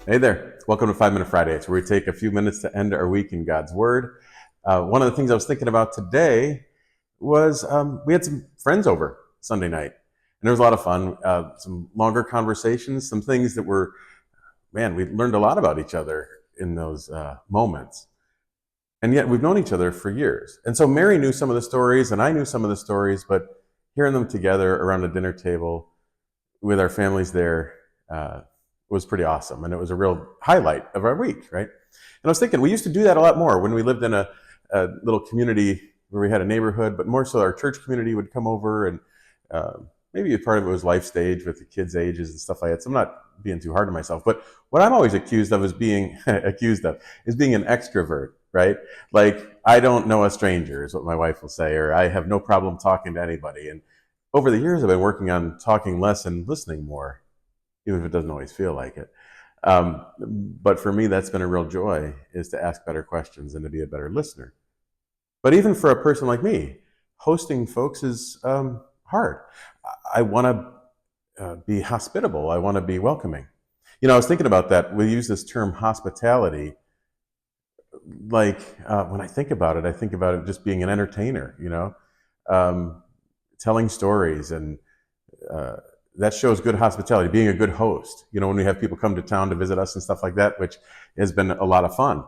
Hey there. Welcome to 5 Minute Fridays, where we take a few minutes to end our week in God's Word. One of the things I was thinking about today was we had some friends over Sunday night, and it was a lot of fun. Some longer conversations, some things that were, man, we learned a lot about each other in those moments. And yet we've known each other for years. And so Mary knew some of the stories, and I knew some of the stories, but hearing them together around a dinner table with our families there was pretty awesome. And it was a real highlight of our week, right? And I was thinking, we used to do that a lot more when we lived in a little community where we had a neighborhood, but more so our church community would come over and uh, maybe a part of it was life stage with the kids' ages and stuff like that. So I'm not being too hard on myself. But what I'm always accused of is being being an extrovert, right? Like, I don't know a stranger, is what my wife will say, or I have no problem talking to anybody. And over the years, I've been working on talking less and listening more, even if it doesn't always feel like it. But for me, that's been a real joy, is to ask better questions and to be a better listener. But even for a person like me, hosting folks is hard. I want to be hospitable. I want to be welcoming. You know, I was thinking about that. We use this term hospitality. Like, when I think about it just being an entertainer, um, telling stories, and uh, that shows good hospitality, being a good host. You know, when we have people come to town to visit us and stuff like that, which has been a lot of fun.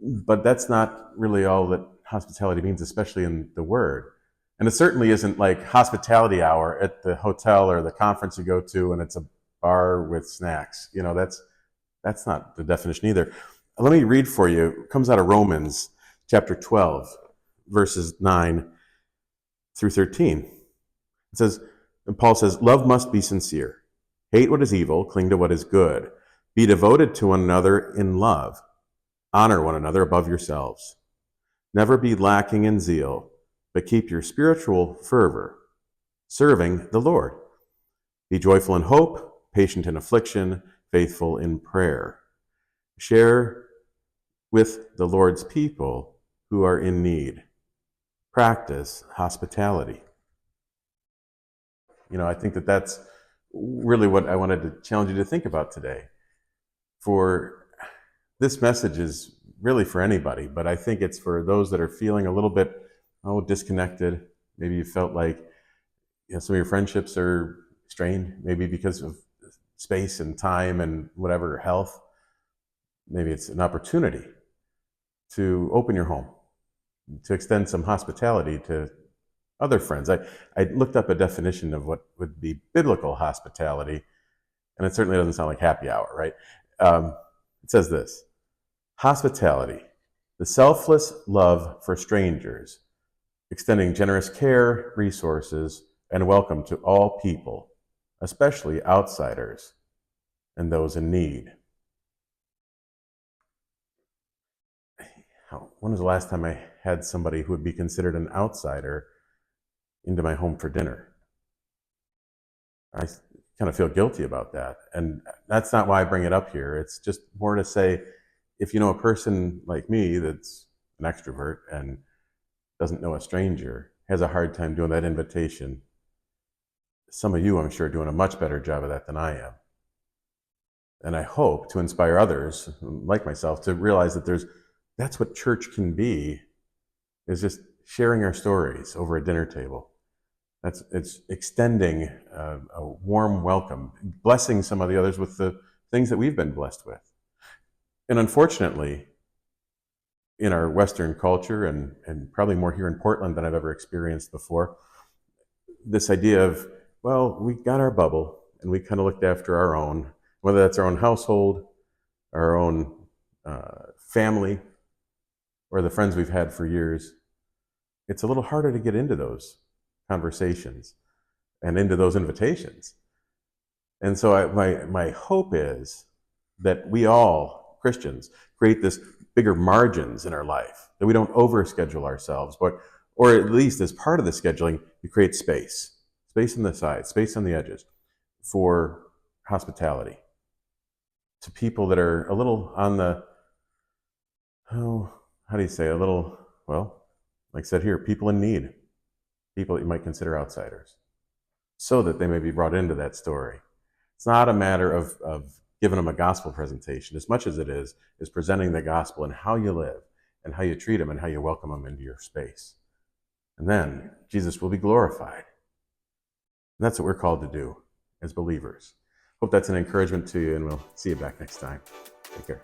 But that's not really all that hospitality means, especially in the word. And it certainly isn't like hospitality hour at the hotel or the conference you go to and it's a bar with snacks. You know, that's not the definition either. Let me read for you. It comes out of Romans chapter 12, verses 9 through 13. It says, and Paul says, love must be sincere. Hate what is evil, cling to what is good. Be devoted to one another in love. Honor one another above yourselves. Never be lacking in zeal, but keep your spiritual fervor, serving the Lord. Be joyful in hope, patient in affliction, faithful in prayer. Share with the Lord's people who are in need. Practice hospitality. You know, I think that that's really what I wanted to challenge you to think about today. For this message is really for anybody, but I think it's for those that are feeling a little bit disconnected. Maybe you felt like some of your friendships are strained, maybe because of space and time and whatever, health. Maybe it's an opportunity to open your home, to extend some hospitality to other friends. I looked up a definition of what would be biblical hospitality, and it certainly doesn't sound like happy hour, right? It says this: hospitality, the selfless love for strangers, extending generous care, resources, and welcome to all people, especially outsiders and those in need. When was the last time I had somebody who would be considered an outsider into my home for dinner? I kind of feel guilty about that. And that's not why I bring it up here. It's just more to say, if you know a person like me that's an extrovert and doesn't know a stranger, has a hard time doing that invitation, some of you, I'm sure, are doing a much better job of that than I am. And I hope to inspire others, like myself, to realize that that's what church can be, is just sharing our stories over a dinner table. It's extending a warm welcome, blessing some of the others with the things that we've been blessed with. And unfortunately, in our Western culture, and probably more here in Portland than I've ever experienced before, this idea of, well, we got our bubble and we kind of looked after our own, whether that's our own household, our own family, or the friends we've had for years. It's a little harder to get into those conversations and into those invitations. And so my hope is that we all, Christians, create this bigger margins in our life, that we don't overschedule ourselves, or at least as part of the scheduling, you create space on the sides, space on the edges for hospitality to people that are a little on the, how do you say, a little, well, like I said here, people in need, people that you might consider outsiders, so that they may be brought into that story. It's not a matter of giving them a gospel presentation as much as it is presenting the gospel and how you live and how you treat them and how you welcome them into your space. And then Jesus will be glorified. And that's what we're called to do as believers. Hope that's an encouragement to you, and we'll see you back next time. Take care.